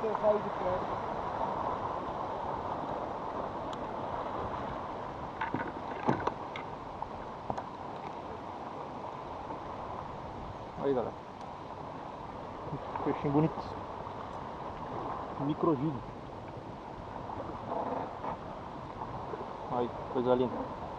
você sair de perto. Aí, galera. Peixinho bonito. Microgídeo. Aí, coisa linda.